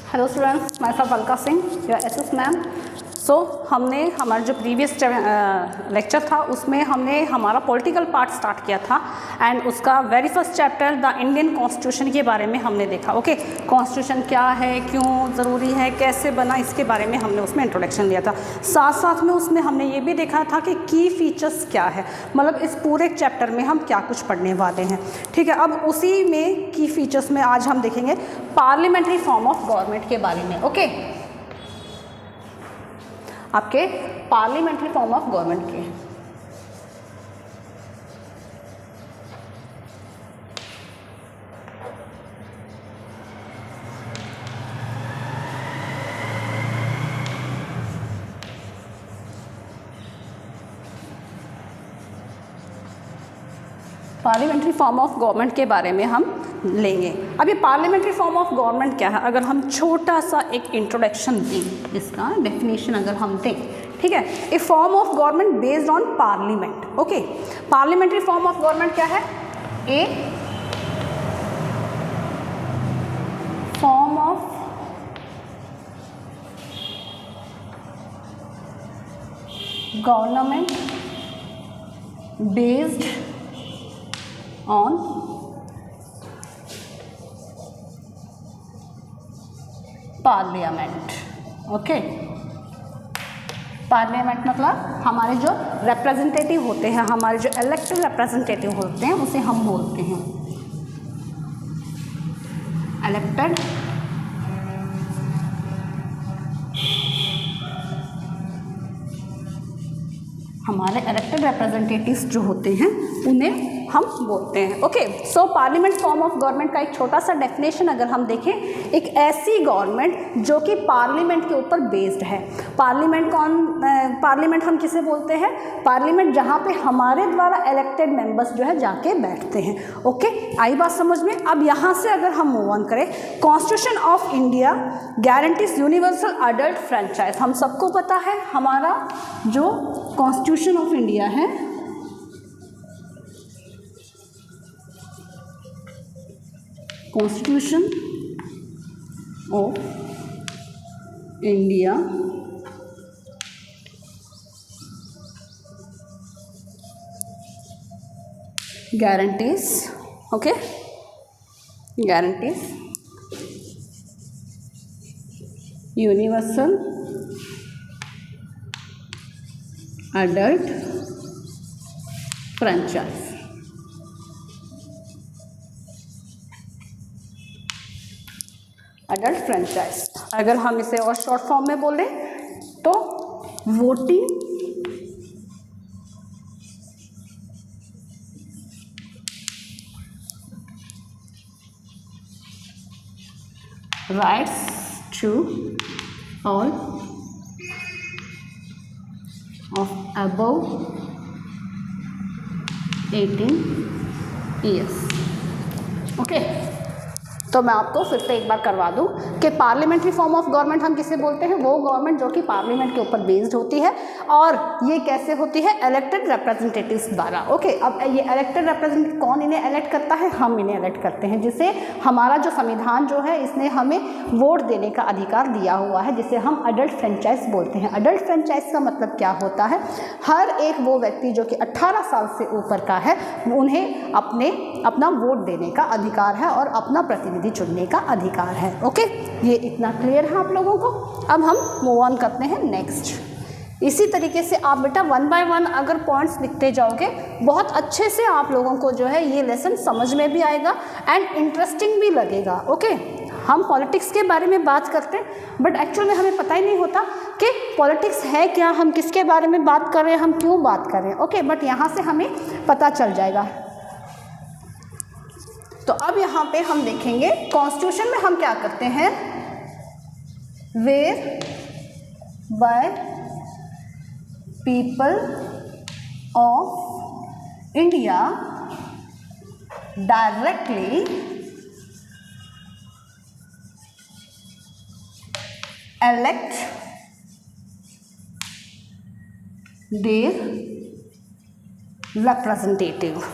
Hello students, myself Alka Singh, your SS ma'am. So हमने हमारा जो प्रीवियस लेक्चर था उसमें हमने हमारा पॉलिटिकल पार्ट स्टार्ट किया था एंड उसका very first chapter the Indian constitution के बारे में हमने देखा। ओके, कॉन्स्टिट्यूशन क्या है, क्यों ज़रूरी है, कैसे बना, इसके बारे में हमने उसमें इंट्रोडक्शन लिया था। साथ साथ में उसमें हमने ये भी देखा था कि की फीचर्स क्या है, मतलब इस पूरे चैप्टर में हम क्या कुछ पढ़ने वाले हैं। ठीक है, अब उसी में की फीचर्स में आज हम देखेंगे पार्लियामेंट्री फॉर्म ऑफ गवर्नमेंट के बारे में। ओके, आपके पार्लियामेंट्री फॉर्म ऑफ गवर्नमेंट के पार्लियामेंट्री फॉर्म ऑफ गवर्नमेंट के बारे में हम लेंगे। अब ये पार्लियामेंट्री फॉर्म ऑफ गवर्नमेंट क्या है, अगर हम छोटा सा एक इंट्रोडक्शन दें, इसका डेफिनेशन अगर हम दें, ठीक है, a form of government based on parliament. Okay, parliamentary form of government क्या है? A form of government based on parliament. Okay, parliament मतलब हमारे जो रिप्रेजेंटेटिव होते हैं, हमारे जो इलेक्टेड रिप्रेजेंटेटिव होते हैं, उसे हम बोलते हैं इलेक्टेड हमारे इलेक्टेड रिप्रेजेंटेटिव्स जो होते हैं उन्हें हम बोलते हैं। Okay, so parliament form of government का एक छोटा सा डेफिनेशन अगर हम देखें, एक ऐसी गवर्नमेंट जो कि पार्लियामेंट के ऊपर बेस्ड है। पार्लियामेंट हम किसे बोलते हैं? पार्लियामेंट जहाँ पे हमारे द्वारा इलेक्टेड मेंबर्स जो है जाके बैठते हैं। ओके, आई बात समझ में? अब यहाँ से अगर हम मूव ऑन करें, constitution of India guarantees universal adult franchise. हम सबको पता है हमारा जो कॉन्स्टिट्यूशन ऑफ इंडिया है, constitution of India guarantees, okay, guarantees universal adult franchise. Adult franchise अगर हम इसे और शॉर्ट फॉर्म में बोलें तो voting rights to all of above 18 years। Okay, तो मैं आपको फिर से एक बार करवा दूं कि पार्लियामेंट्री फॉर्म ऑफ गवर्नमेंट हम किसे बोलते हैं? वो गवर्नमेंट जो कि पार्लियामेंट के ऊपर बेस्ड होती है, और ये कैसे होती है? इलेक्टेड रिप्रेजेंटेटिव्स द्वारा। ओके, अब ये इलेक्टेड रिप्रेजेंटेटिव कौन इन्हें इलेक्ट करता है? हम इन्हें इलेक्ट करते हैं, जिसे हमारा जो संविधान जो है इसने हमें वोट देने का अधिकार दिया हुआ है, जिसे हम अडल्ट फ्रेंचाइज बोलते हैं। अडल्ट फ्रेंचाइज का मतलब क्या होता है? हर एक वो व्यक्ति जो कि 18 साल से ऊपर का है, उन्हें अपना वोट देने का अधिकार है और अपना प्रतिनिधि चुनने का अधिकार है। ओके, ये इतना क्लियर है आप लोगों को? अब हम मूव ऑन करते हैं नेक्स्ट। इसी तरीके से आप बेटा वन बाय वन अगर पॉइंट्स लिखते जाओगे, बहुत अच्छे से आप लोगों को जो है ये लेसन समझ में भी आएगा एंड इंटरेस्टिंग भी लगेगा। ओके, हम पॉलिटिक्स के बारे में बात करते हैं, बट एक्चुअल में हमें पता ही नहीं होता कि पॉलिटिक्स है क्या, हम किसके बारे में बात कर रहे हैं, हम क्यों बात कर रहे हैं। ओके, बट यहाँ से हमें पता चल जाएगा। तो अब यहाँ पे हम देखेंगे कॉन्स्टिट्यूशन में हम क्या करते हैं? Whereby people of India directly elect their representative।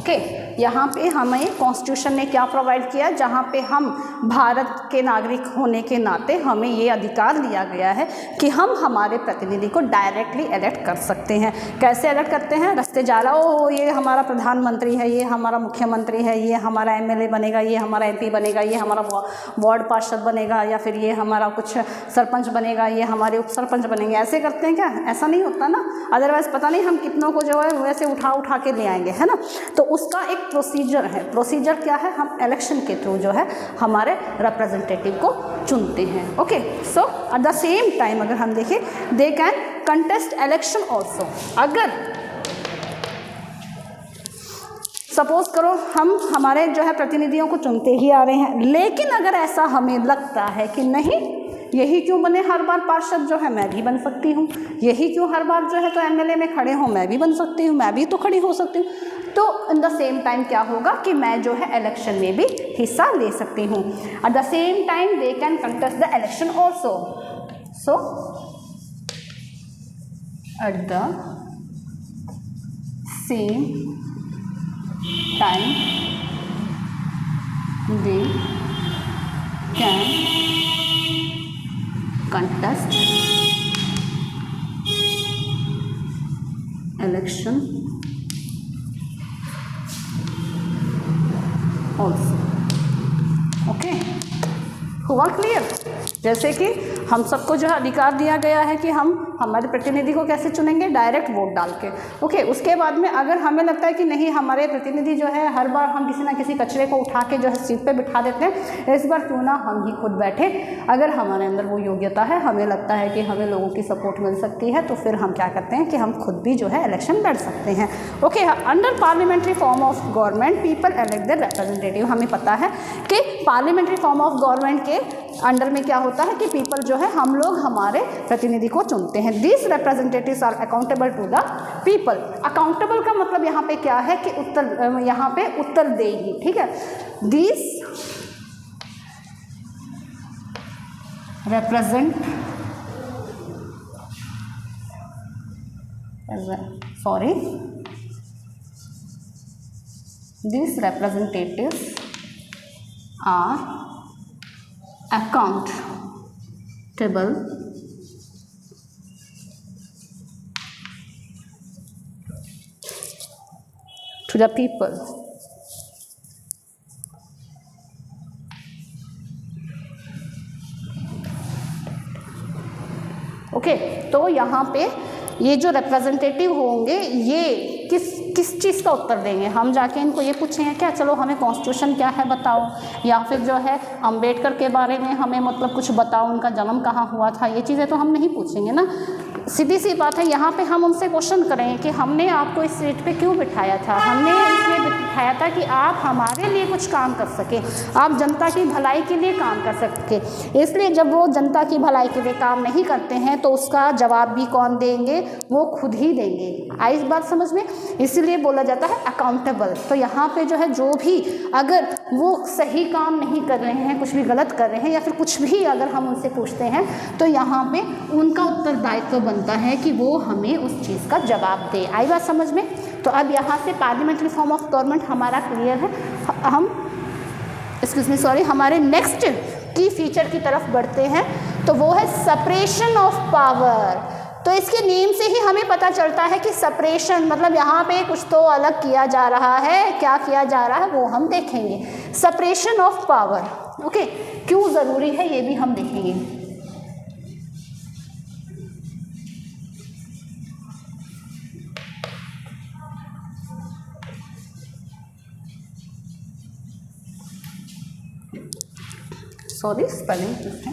Okay, यहाँ पे हमें कॉन्स्टिट्यूशन ने क्या प्रोवाइड किया, जहाँ पे हम भारत के नागरिक होने के नाते हमें ये अधिकार दिया गया है कि हम हमारे प्रतिनिधि को डायरेक्टली इलेक्ट कर सकते हैं। कैसे इलेक्ट करते हैं? रास्ते जा रहा हो, ये हमारा प्रधानमंत्री है, ये हमारा मुख्यमंत्री है, ये हमारा एमएलए बनेगा, ये हमारा एमपी बनेगा, ये हमारा वार्ड पार्षद बनेगा, या फिर ये हमारा कुछ सरपंच बनेगा, ये हमारे उप सरपंच बनेंगे। ऐसे करते हैं क्या? ऐसा नहीं होता ना, अदरवाइज पता नहीं हम कितनों को जो है वैसे उठा के ले आएंगे, है ना। तो उसका एक प्रोसीजर है। प्रोसीजर क्या है? हम इलेक्शन के थ्रू जो है हमारे रिप्रेजेंटेटिव को चुनते हैं। Okay, so at the same time अगर हम देखें, they can contest election also. अगर सपोज करो हम हमारे जो है प्रतिनिधियों को चुनते ही आ रहे हैं, लेकिन अगर ऐसा हमें लगता है कि नहीं, यही क्यों बने हर बार पार्षद, जो है मैं भी बन सकती हूँ, यही क्यों हर बार जो है तो एमएलए में खड़े हों, मैं भी बन सकती हूँ, मैं भी तो खड़ी हो सकती हूँ, तो इन द सेम टाइम क्या होगा कि मैं जो है इलेक्शन में भी हिस्सा ले सकती हूँ। At the same time they can contest the election also. So at the same time they can contest election also। Okay, हुआ क्लियर? जैसे कि हम सबको जो है अधिकार दिया गया है कि हम हमारे प्रतिनिधि को कैसे चुनेंगे, डायरेक्ट वोट डाल के। ओके, उसके बाद में अगर हमें लगता है कि नहीं, हमारे प्रतिनिधि जो है हर बार हम किसी ना किसी कचरे को उठा के जो है सीट पे बिठा देते हैं, इस बार क्यों ना हम ही खुद बैठे। अगर हमारे अंदर वो योग्यता है, हमें लगता है कि हमें लोगों की सपोर्ट मिल सकती है, तो फिर हम क्या करते हैं कि हम खुद भी जो है इलेक्शन लड़ सकते हैं। Okay, under parliamentary form of government people elect the representative. हमें पता है कि पार्लियामेंट्री फॉर्म ऑफ गवर्नमेंट के अंडर में क्या होता है कि पीपल जो है हम लोग हमारे प्रतिनिधि को चुनते हैं। This representatives are accountable to the people. Accountable का मतलब यहाँ पे क्या है कि उत्तर, यहाँ पे उत्तरदेही, ठीक है। This these representatives are accountable to the people. Okay, तो यहाँ पे ये जो रिप्रेजेंटेटिव होंगे ये किस चीज़ का उत्तर देंगे? हम जाके इनको ये पूछेंगे क्या, चलो हमें कॉन्स्टिट्यूशन क्या है बताओ, या फिर जो है अंबेडकर के बारे में हमें मतलब कुछ बताओ, उनका जन्म कहाँ हुआ था, ये चीज़ें तो हम नहीं पूछेंगे ना। सीधी सी बात है, यहाँ पे हम उनसे क्वेश्चन करेंगे कि हमने आपको इस सीट पे क्यों बिठाया था। हमने इसलिए बिठाया था कि आप हमारे लिए कुछ काम कर सके, आप जनता की भलाई के लिए काम कर सके। इसलिए जब वो जनता की भलाई के लिए काम नहीं करते हैं तो उसका जवाब भी कौन देंगे? वो खुद ही देंगे। आई इस बात समझ में? इसीलिए बोला जाता है अकाउंटेबल। तो यहाँ पे जो है जो भी अगर वो सही काम नहीं कर रहे हैं, कुछ भी गलत कर रहे हैं, या फिर कुछ भी अगर हम उनसे पूछते हैं तो यहाँ पे उनका उत्तरदायित्व बनता है कि वो हमें उस चीज़ का जवाब दे। आई बात समझ में? तो अब यहाँ से पार्लियामेंट्री फॉर्म ऑफ गवर्नमेंट हमारा क्लियर है। हम हमारे नेक्स्ट की फीचर की तरफ बढ़ते हैं, तो वो है सेपरेशन ऑफ पावर। तो इसके नेम से ही हमें पता चलता है कि सेपरेशन मतलब यहाँ पे कुछ तो अलग किया जा रहा है। क्या किया जा रहा है वो हम देखेंगे। सेपरेशन ऑफ पावर, ओके, क्यों ज़रूरी है ये भी हम देखेंगे। सॉरी, स्पेलिंग है।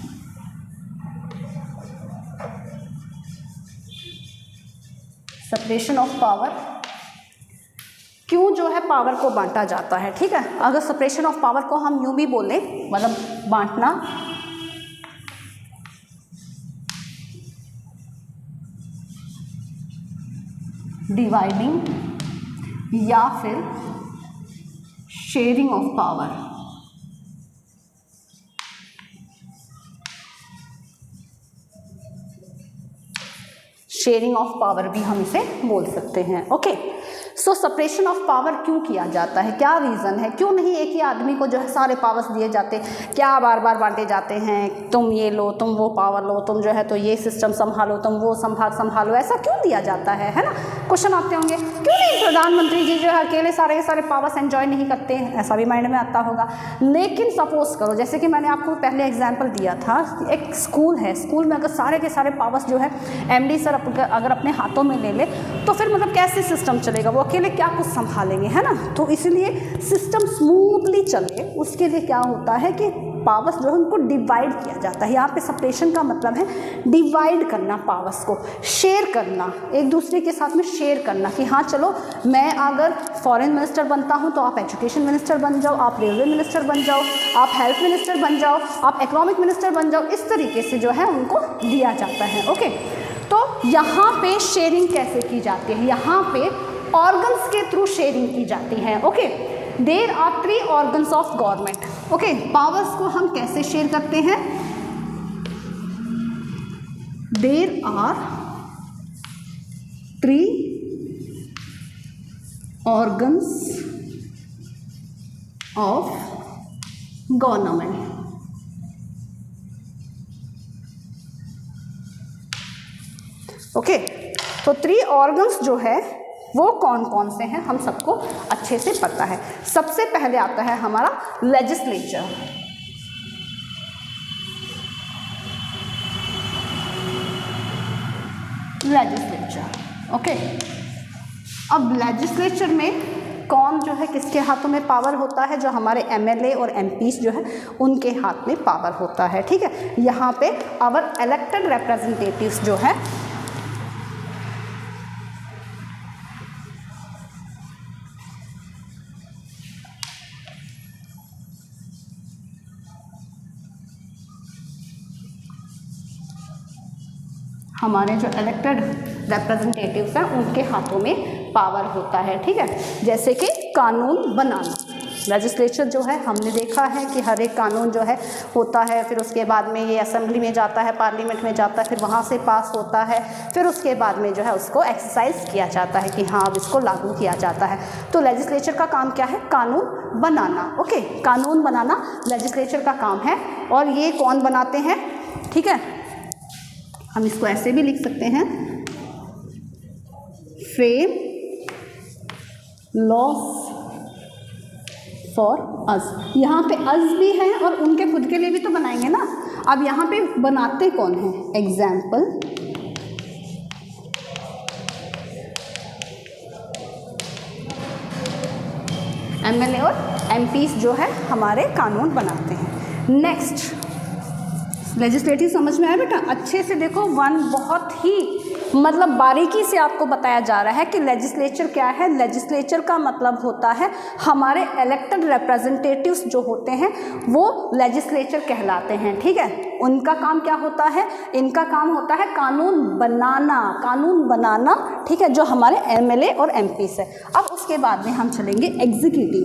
सेपरेशन ऑफ पावर, क्यों जो है पावर को बांटा जाता है, ठीक है। अगर सेपरेशन ऑफ पावर को हम यूं भी बोलें, मतलब बांटना, डिवाइडिंग या फिर sharing of power, sharing of power भी हम इसे बोल सकते हैं। Okay, so separation of power क्यों किया जाता है, क्या रीज़न है, क्यों नहीं एक ही आदमी को जो है सारे पावर्स दिए जाते, क्या बार बार बांटे जाते हैं, तुम ये लो, तुम वो पावर लो, तुम जो है तो ये सिस्टम संभालो, तुम वो संभालो, ऐसा क्यों दिया जाता है ना। क्वेश्चन आते होंगे क्यों नहीं प्रधानमंत्री जी जो है अकेले सारे के सारे पावर्स एंजॉय नहीं करते हैं, ऐसा भी माइंड में आता होगा। लेकिन सपोज करो, जैसे कि मैंने आपको पहले एग्जांपल दिया था, एक स्कूल है, स्कूल में अगर सारे के सारे पावर्स जो है एमडी सर अगर अपने हाथों में ले ले तो फिर मतलब कैसे सिस्टम चलेगा, वो अकेले क्या कुछ संभालेंगे, है ना। तो इसलिए सिस्टम स्मूथली चले उसके लिए क्या होता है कि पावर्स जो है उनको डिवाइड किया जाता है। यहाँ पे सेपरेशन का मतलब है डिवाइड करना, पावर्स को शेयर करना, एक दूसरे के साथ में शेयर करना कि हाँ चलो मैं अगर फॉरेन मिनिस्टर बनता हूँ तो आप एजुकेशन मिनिस्टर बन जाओ, आप रेलवे मिनिस्टर बन जाओ, आप हेल्थ मिनिस्टर बन जाओ, आप इकोनॉमिक मिनिस्टर बन जाओ, इस तरीके से जो है उनको दिया जाता है। ओके, तो यहाँ पे शेयरिंग कैसे की जाती है, यहाँ पे ऑर्गन्स के थ्रू शेयरिंग की जाती है। Okay, there are 3 organs of government. Okay, powers को हम कैसे शेयर करते हैं, there are 3 organs of government. Okay, तो 3 ऑर्गन्स जो है वो कौन कौन से हैं हम सबको अच्छे से पता है। सबसे पहले आता है हमारा लेजिस्लेचर। ओके, अब लेजिस्लेचर में कौन जो है किसके हाथों में पावर होता है, जो हमारे एमएलए और एमपीस जो है उनके हाथ में पावर होता है। ठीक है, यहाँ पे आवर इलेक्टेड रिप्रेजेंटेटिव्स जो है हमारे जो इलेक्टेड रिप्रेजेंटेटिव्स हैं उनके हाथों में पावर होता है। ठीक है, जैसे कि कानून बनाना, लेजिस्लेचर जो है हमने देखा है कि हर एक कानून जो है होता है, फिर उसके बाद में ये असेंबली में जाता है, पार्लियामेंट में जाता है, फिर वहाँ से पास होता है, फिर उसके बाद में जो है उसको एक्सरसाइज किया जाता है कि हाँ अब इसको लागू किया जाता है। तो लेजिस्लेचर का काम क्या है, कानून बनाना। ओके, कानून बनाना लेजिस्लेचर का काम है। और ये कौन बनाते हैं, ठीक है, हम इसको ऐसे भी लिख सकते हैं, फ्रेम लॉस फॉर अस। यहाँ पे अस भी है और उनके खुद के लिए भी तो बनाएंगे ना। अब यहाँ पे बनाते कौन हैं, एग्जाम्पल एमएलए और एमपीस जो है हमारे कानून बनाते हैं। नेक्स्ट, लेजिस्लेटिव समझ में आया बेटा, अच्छे से देखो, वन बहुत ही मतलब बारीकी से आपको बताया जा रहा है कि लेजिस्लेचर क्या है। लेजिस्लेचर का मतलब होता है हमारे इलेक्टेड रिप्रेजेंटेटिव्स जो होते हैं वो लेजिस्लेचर कहलाते हैं। ठीक है, उनका काम क्या होता है, इनका काम होता है कानून बनाना। ठीक है, जो हमारे एमएलए और एमपीस है। अब उसके बाद में हम चलेंगे एग्जीक्यूटिव।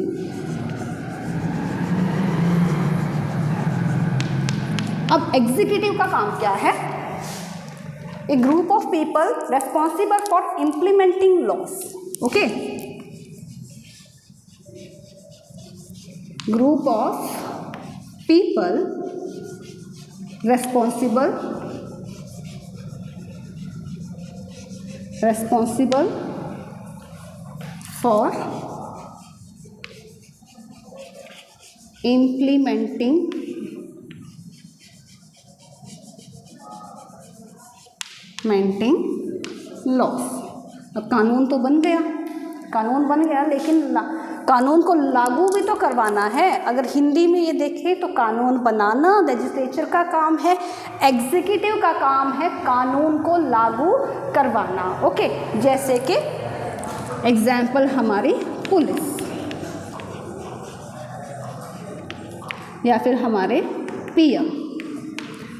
अब एग्जीक्यूटिव का काम क्या है, a group of people responsible for implementing laws. Okay, group of people responsible for implementing laws. अब कानून तो बन गया, लेकिन कानून को लागू भी तो करवाना है। अगर हिंदी में ये देखें तो कानून बनाना लेजिस्लेचर का काम है, एग्जीक्यूटिव का काम है कानून को लागू करवाना। ओके, जैसे कि एग्जाम्पल हमारी पुलिस या फिर हमारे पीएम।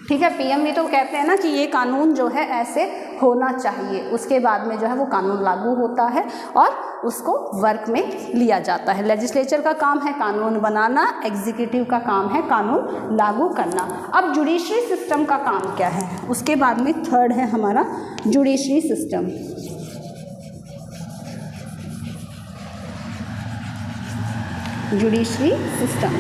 ठीक है, पीएम भी तो कहते हैं ना कि ये कानून जो है ऐसे होना चाहिए, उसके बाद में जो है वो कानून लागू होता है और उसको वर्क में लिया जाता है। लेजिस्लेचर का काम है कानून बनाना, एग्जीक्यूटिव का काम है कानून लागू करना। अब जुडिशरी सिस्टम का काम क्या है, उसके बाद में थर्ड है हमारा judiciary system. Judiciary system.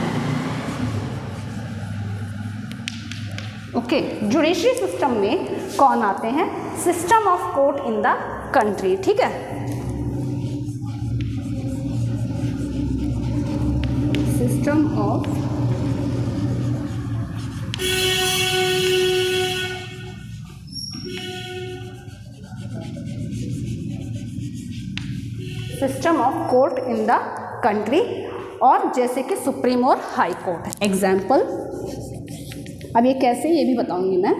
Okay, judiciary system में कौन आते हैं? System of court in the country, ठीक है। System of court in the country, और जैसे कि सुप्रीम और हाई कोर्ट। एग्जाम्पल, अब ये कैसे, ये भी बताऊंगी मैं।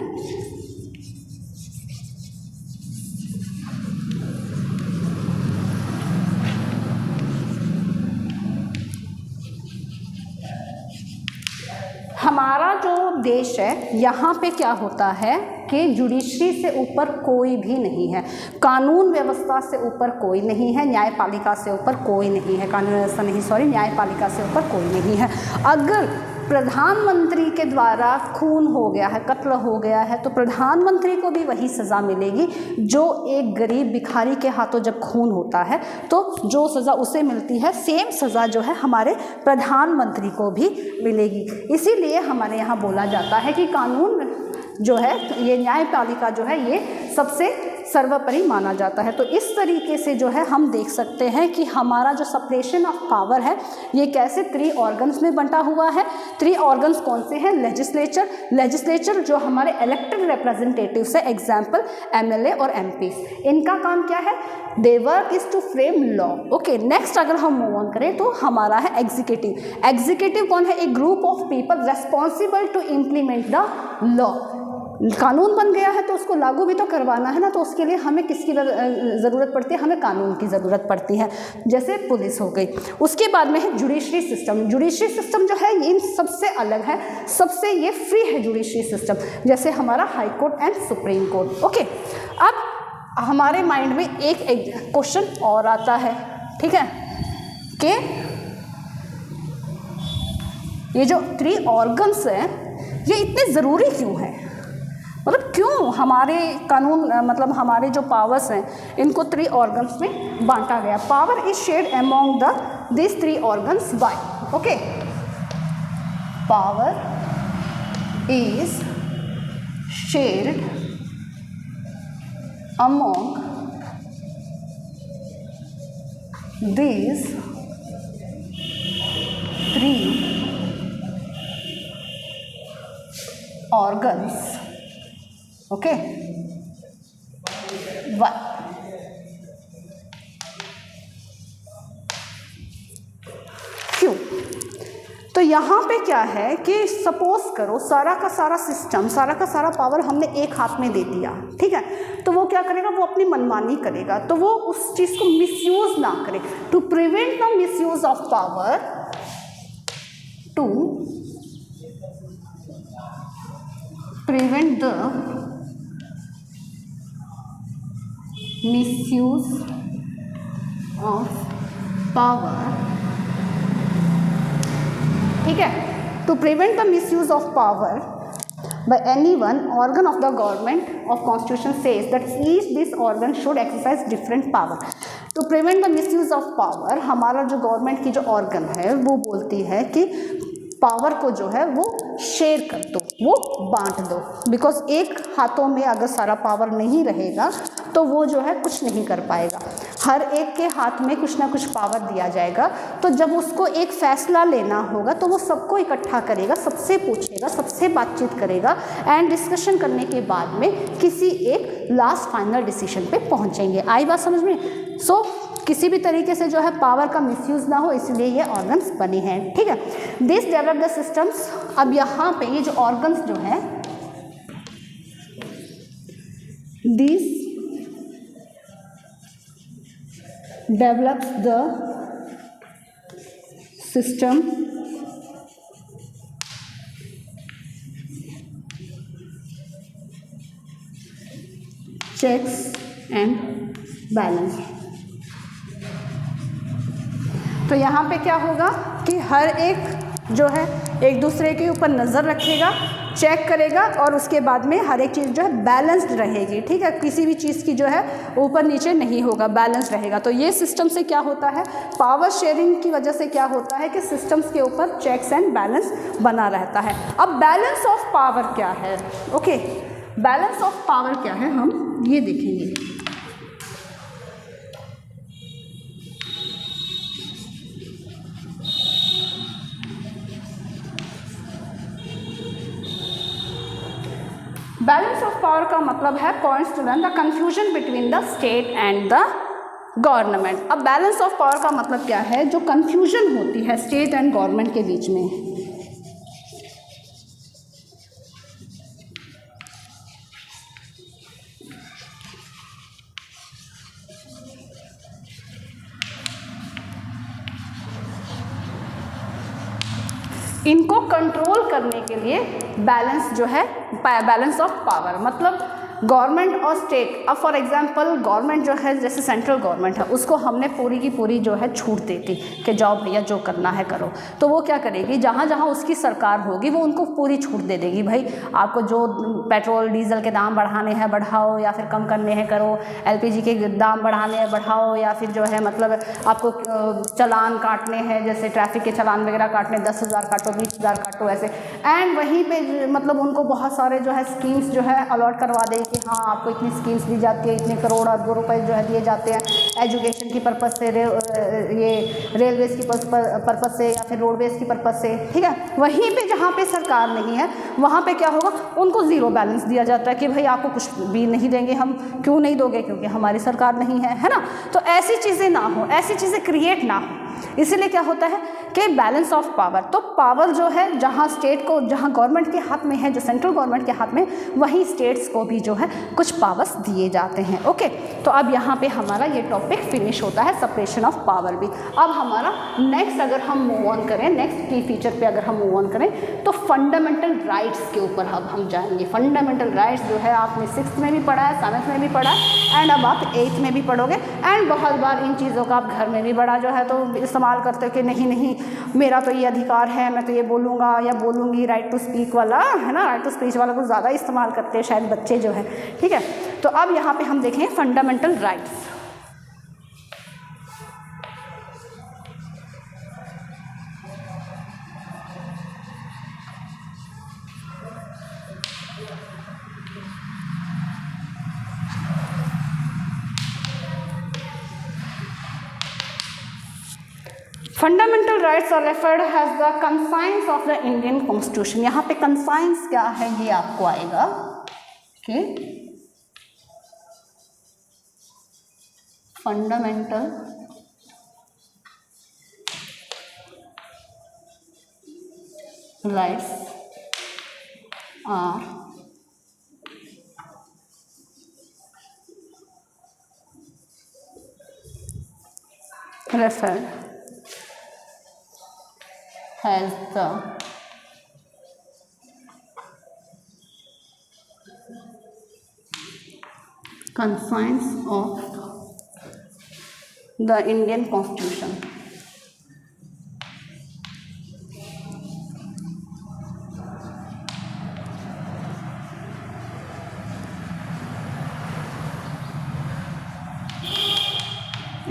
हमारा जो देश है यहाँ पे क्या होता है कि जुडिशरी से ऊपर कोई भी नहीं है, कानून व्यवस्था से ऊपर कोई नहीं है, न्यायपालिका से ऊपर कोई नहीं है, कानून व्यवस्था नहीं, सॉरी, न्यायपालिका से ऊपर कोई नहीं है। अगर प्रधानमंत्री के द्वारा खून हो गया है, कत्ल हो गया है, तो प्रधानमंत्री को भी वही सज़ा मिलेगी जो एक गरीब भिखारी के हाथों जब खून होता है तो जो सज़ा उसे मिलती है, सेम सज़ा जो है हमारे प्रधानमंत्री को भी मिलेगी। इसीलिए हमारे यहाँ बोला जाता है कि कानून जो है, ये न्यायपालिका जो है, ये सबसे सर्वोपरि माना जाता है। तो इस तरीके से जो है हम देख सकते हैं कि हमारा जो सेपरेशन ऑफ पावर है ये कैसे 3 ऑर्गन्स में बंटा हुआ है। 3 ऑर्गन्स कौन से हैं? लेजिस्लेचर जो हमारे इलेक्टेड रिप्रेजेंटेटिव्स है, एग्जाम्पल एमएलए और एमपीज। इनका काम क्या है? They work is to frame law. Okay, next अगर हम मूव ऑन करें तो हमारा है एग्जीक्यूटिव कौन है? एक group of people responsible to implement the law. कानून बन गया है तो उसको लागू भी तो करवाना है ना, तो उसके लिए हमें किसकी ज़रूरत पड़ती है? हमें कानून की ज़रूरत पड़ती है, जैसे पुलिस हो गई। उसके बाद में है जुडिशरी सिस्टम। जुडिशरी सिस्टम जो है ये इन सबसे अलग है, सबसे ये फ्री है जुडिशरी सिस्टम, जैसे हमारा high court and supreme court. Okay, अब हमारे माइंड में एक क्वेश्चन और आता है, ठीक है, कि ये जो 3 ऑर्गन्स हैं ये इतने ज़रूरी क्यों हैं? मतलब क्यों हमारे कानून, मतलब हमारे जो पावर्स हैं इनको 3 ऑर्गन्स में बांटा गया? Power is shared among this 3 organs by, okay, power is shared among these 3 organs, okay, one, क्यों? तो यहाँ पे क्या है कि सपोज करो सारा का सारा सिस्टम, सारा का सारा पावर हमने एक हाथ में दे दिया, ठीक है, तो वो क्या करेगा? वो अपनी मनमानी करेगा, तो वो उस चीज़ को मिसयूज ना करे। To prevent the misuse of power, to prevent the misuse of power, ठीक है, to prevent the misuse of power by any one organ of the government of constitution says that each this organ should exercise different power. to prevent the misuse of power, हमारा जो government की जो organ है वो बोलती है कि power को जो है वो शेयर कर दो, वो बांट दो, बिकॉज एक हाथों में अगर सारा पावर नहीं रहेगा तो वो जो है कुछ नहीं कर पाएगा। हर एक के हाथ में कुछ ना कुछ पावर दिया जाएगा, तो जब उसको एक फैसला लेना होगा तो वो सबको इकट्ठा करेगा, सबसे पूछेगा, सबसे बातचीत करेगा, एंड डिस्कशन करने के बाद में किसी एक लास्ट फाइनल डिसीजन पे पहुंचेंगे। आई बात समझ में? सो किसी भी तरीके से जो है पावर का मिसयूज ना हो, इसलिए ये ऑर्गन्स बने हैं, ठीक है। This develop the systems. अब यहाँ पे ये जो ऑर्गन्स जो है, this develops the system checks and balance। तो यहाँ पे क्या होगा कि हर एक जो है एक दूसरे के ऊपर नज़र रखेगा, चेक करेगा और उसके बाद में हर एक चीज़ जो है बैलेंस्ड रहेगी, ठीक है, किसी भी चीज़ की जो है ऊपर नीचे नहीं होगा, बैलेंस रहेगा। तो ये सिस्टम से क्या होता है, पावर शेयरिंग की वजह से क्या होता है कि सिस्टम्स के ऊपर चेक्स एंड बैलेंस बना रहता है। अब बैलेंस ऑफ पावर क्या है, ओके, बैलेंस ऑफ पावर क्या है हम ये देखेंगे। बैलेंस ऑफ पावर का मतलब है points to learn the confusion between the state and the government. अब बैलेंस ऑफ पावर का मतलब क्या है, जो कंफ्यूजन होती है स्टेट एंड गवर्नमेंट के बीच में। इनको कंट्रोल करने के लिए बैलेंस जो है, बैलेंस ऑफ पावर मतलब गवर्नमेंट और स्टेट। अब फॉर एग्जांपल गवर्नमेंट जो है, जैसे सेंट्रल गवर्नमेंट है, उसको हमने पूरी की पूरी जो है छूट देती कि जाओ भैया जो करना है करो, तो वो क्या करेगी, जहाँ जहाँ उसकी सरकार होगी वो उनको पूरी छूट दे देगी, भाई आपको जो पेट्रोल डीजल के दाम बढ़ाने हैं बढ़ाओ, या फिर कम करने हैं करो, LPG के दाम बढ़ाने हैं बढ़ाओ, या फिर जो है मतलब आपको चालान काटने हैं, जैसे ट्रैफिक के चालान वगैरह काटने 10,000 काटो, 20,000 काटो, ऐसे। एंड वहीं पे मतलब उनको बहुत सारे जो है स्कीम्स जो है अलॉट करवा देगी कि हाँ आपको इतनी स्कीम्स दी जाती है, इतने करोड़ अरबों रुपए जो है दिए जाते हैं एजुकेशन की पर्पज़ से, ये रेलवेज़ की पर्पज़ से, या फिर रोडवेज़ की पर्पज़ से, ठीक है। वहीं पे जहाँ पे सरकार नहीं है वहाँ पे क्या होगा, उनको ज़ीरो बैलेंस दिया जाता है कि भाई आपको कुछ भी नहीं देंगे हम। क्यों नहीं दोगे, क्योंकि हमारी सरकार नहीं है ना। तो ऐसी चीज़ें ना हो, ऐसी चीज़ें क्रिएट ना हो, इसीलिए क्या होता है कि बैलेंस ऑफ पावर। तो पावर जो है जहाँ स्टेट को, जहाँ गवर्नमेंट के हाथ में है, जो सेंट्रल गवर्नमेंट के हाथ में, वहीं स्टेट्स को भी जो है कुछ पावर्स दिए जाते हैं, ओके। तो अब यहाँ पे हमारा ये टॉपिक फिनिश होता है, सेपरेशन ऑफ पावर भी। अब हमारा नेक्स्ट अगर हम मूव ऑन करें, नेक्स्ट की फीचर पे अगर हम मूव ऑन करें, तो फंडामेंटल राइट्स के ऊपर अब हम जाएंगे। फंडामेंटल राइट्स जो है आपने 6th में भी पढ़ा है, 7th में भी पढ़ा है, एंड अब आप 8th में भी पढ़ोगे। एंड बहुत बार इन चीज़ों का आप घर में भी बड़ा जो है तो इस्तेमाल करते हो कि नहीं नहीं मेरा तो ये अधिकार है, मैं तो ये बोलूँगा या बोलूँगी, राइट टू स्पीक वाला है ना, राइट टू स्पीच वाला कुछ ज़्यादा इस्तेमाल करते हैं शायद बच्चे जो है, ठीक है। तो अब यहाँ पे हम देखें fundamental rights. Fundamental rights are referred as the conscience of the Indian constitution. यहाँ पे कंसाइंस क्या है ये आपको आएगा, okay. Fundamental rights are referred as the conscience of the Indian Constitution.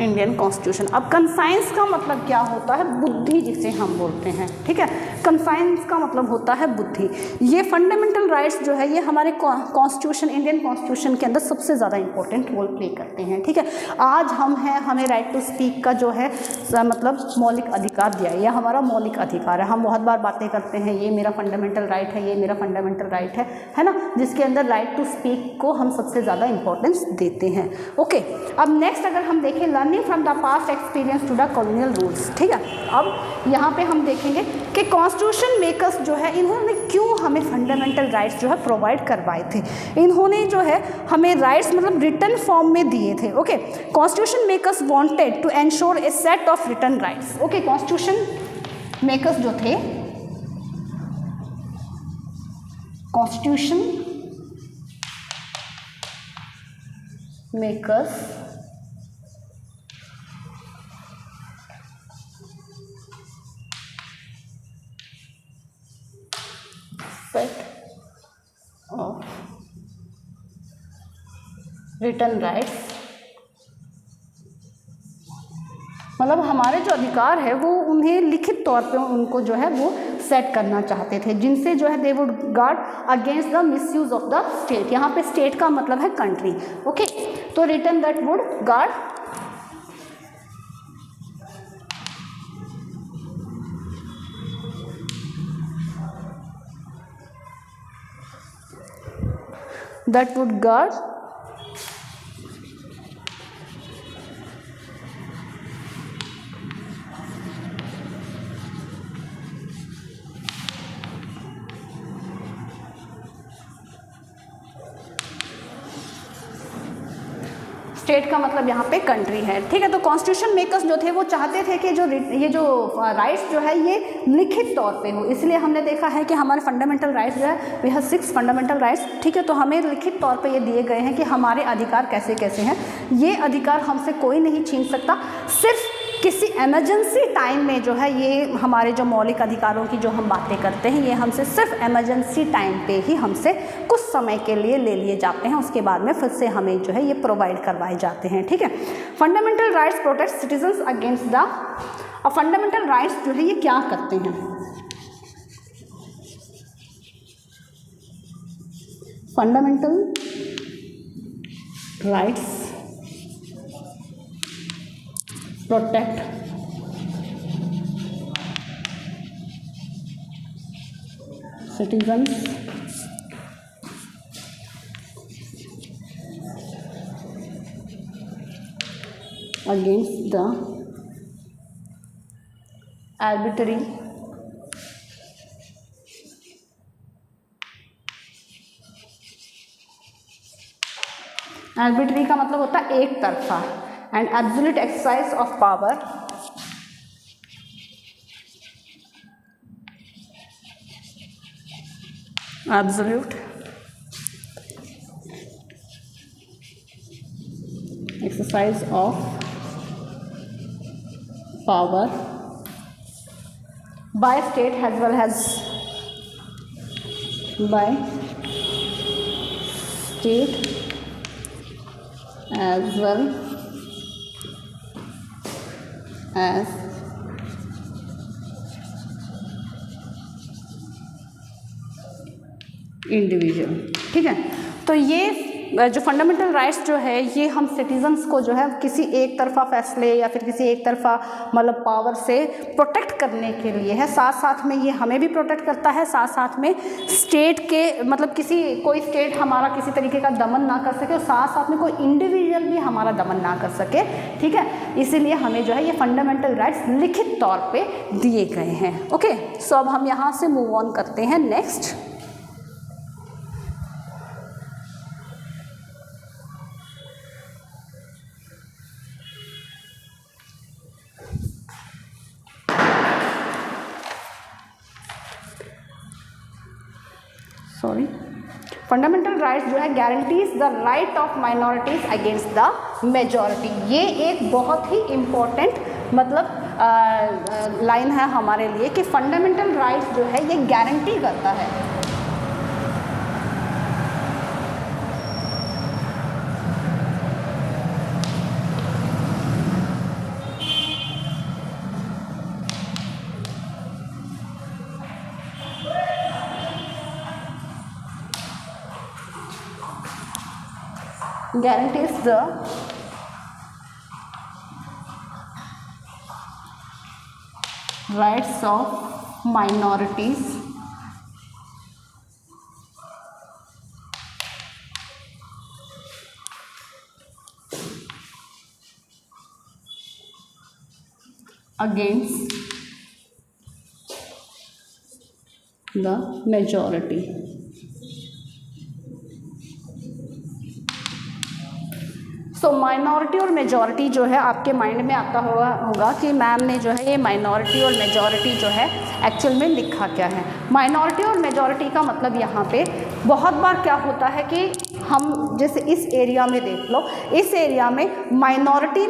Indian constitution. अब कंसाइंस का मतलब क्या होता है, बुद्धि जिसे हम बोलते हैं, ठीक है। कंसाइंस का मतलब होता है बुद्धि। ये फंडामेंटल राइट्स जो है ये हमारे कॉन्स्टिट्यूशन, इंडियन कॉन्स्टिट्यूशन के अंदर सबसे ज़्यादा इंपॉर्टेंट रोल प्ले करते हैं, ठीक है। आज हम हैं, हमें राइट टू स्पीक का जो है मतलब मौलिक अधिकार दिया है, यह हमारा मौलिक अधिकार है। हम बहुत बार बातें करते हैं ये मेरा फंडामेंटल राइट है, ये मेरा फंडामेंटल राइट है ना, जिसके अंदर राइट टू स्पीक को हम सबसे ज़्यादा इंपॉर्टेंस देते हैं, ओके। अब नेक्स्ट अगर हम देखें learning from the past experience to the colonial rules, ठीक है। अब यहाँ पे हम देखेंगे कि कॉन्स्टिट्यूशन मेकर्स जो है इन्होंने क्यों हमें फंडामेंटल राइट्स जो है प्रोवाइड करवाए थे। इन्होंने जो है हमें राइट्स मतलब रिटन फॉर्म में दिए थे, okay. Constitution makers wanted to ensure a set of written rights, okay. Constitution makers जो थे, constitution makers set written rights मतलब हमारे जो अधिकार है वो उन्हें लिखित तौर पे उनको जो है वो सेट करना चाहते थे, जिनसे जो है they would guard against the misuse of the state. यहाँ पे स्टेट का मतलब है कंट्री। ओके, तो return that would guard state का मतलब यहाँ पे कंट्री है। ठीक है, तो कॉन्स्टिट्यूशन मेकर्स जो थे वो चाहते थे कि जो ये जो राइट्स जो है ये लिखित तौर पे हो, इसलिए हमने देखा है कि हमारे फंडामेंटल राइट्स जो है वी हैव 6 फंडामेंटल राइट्स। ठीक है, तो हमें लिखित तौर पे ये दिए गए हैं कि हमारे अधिकार कैसे कैसे हैं। ये अधिकार हमसे कोई नहीं छीन सकता, सिर्फ किसी इमरजेंसी टाइम में जो है ये हमारे जो मौलिक अधिकारों की जो हम बातें करते हैं ये हमसे सिर्फ इमरजेंसी टाइम पे ही हमसे कुछ समय के लिए ले लिए जाते हैं, उसके बाद में फिर से हमें जो है ये प्रोवाइड करवाए जाते हैं। ठीक है, fundamental rights protect citizens against the, और फंडामेंटल राइट्स जो है ये क्या करते हैं? Fundamental rights protect citizens against the arbitrary का मतलब होता है एक तरफा and absolute exercise of power absolute exercise of power by state as well as by state as well as individual. ठीक है, तो ये जो फंडामेंटल राइट्स जो है ये हम सिटीजन्स को जो है किसी एक तरफा फैसले या फिर किसी एक तरफा मतलब पावर से प्रोटेक्ट करने के लिए है, साथ साथ में ये हमें भी प्रोटेक्ट करता है, साथ साथ में स्टेट के मतलब कोई स्टेट हमारा किसी तरीके का दमन ना कर सके और साथ साथ में कोई इंडिविजुअल भी हमारा दमन ना कर सके। ठीक है, इसीलिए हमें जो है ये फंडामेंटल राइट्स लिखित तौर पे दिए गए हैं। ओके, सो अब हम यहाँ से मूव ऑन करते हैं नेक्स्ट। फंडामेंटल राइट्स जो है guarantees the right of minorities against the majority. ये एक बहुत ही इम्पोर्टेंट मतलब लाइन है हमारे लिए कि फंडामेंटल राइट्स जो है ये गारंटी करता है guarantees the rights of minorities against the majority। So minority और मेजॉरिटी जो है आपके माइंड में आता होगा कि मैम ने जो है ये माइनॉरिटी और मेजॉरिटी जो है एक्चुअल में लिखा क्या है। माइनॉरिटी और मेजॉरिटी का मतलब यहाँ पे बहुत बार क्या होता है कि हम जैसे इस एरिया में देख लो, इस एरिया में मेजॉरिटी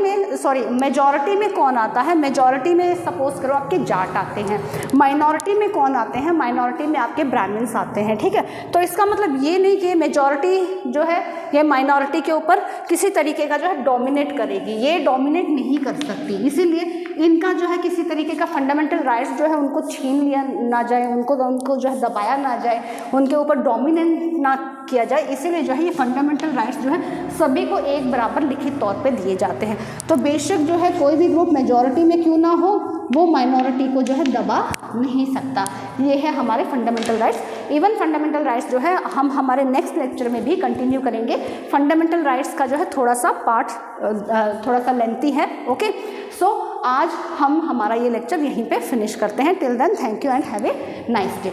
में कौन आता है? मेजॉरिटी में सपोज करो आपके जाट आते हैं, माइनॉरिटी में कौन आते हैं? माइनॉरिटी में आपके ब्राह्मण्स आते हैं। ठीक है, तो इसका मतलब ये नहीं कि मेजॉरिटी जो है ये माइनॉरिटी के ऊपर किसी तरीके का जो है डोमिनेट करेगी, ये डोमिनेट नहीं कर सकती, इसीलिए इनका जो है किसी तरीके का फंडामेंटल राइट्स जो है उनको छीन लिया ना जाए, उनको जो है दबाया ना जाए, उनके ऊपर डोमिनेट ना किया जाए, इसीलिए जो है ये फंडामेंटल राइट्स जो है सभी को एक बराबर लिखित तौर पे दिए जाते हैं। तो बेशक जो है कोई भी ग्रुप मेजॉरिटी में क्यों ना हो, वो माइनॉरिटी को जो है दबा नहीं सकता। ये है हमारे fundamental rights. Even fundamental rights जो है हम हमारे नेक्स्ट लेक्चर में भी कंटिन्यू करेंगे। फंडामेंटल राइट्स का जो है थोड़ा सा पार्ट थोड़ा सा लेंथी है। ओके, सो आज हम हमारा ये लेक्चर यहीं पे फिनिश करते हैं। Till then thank you and have a nice day.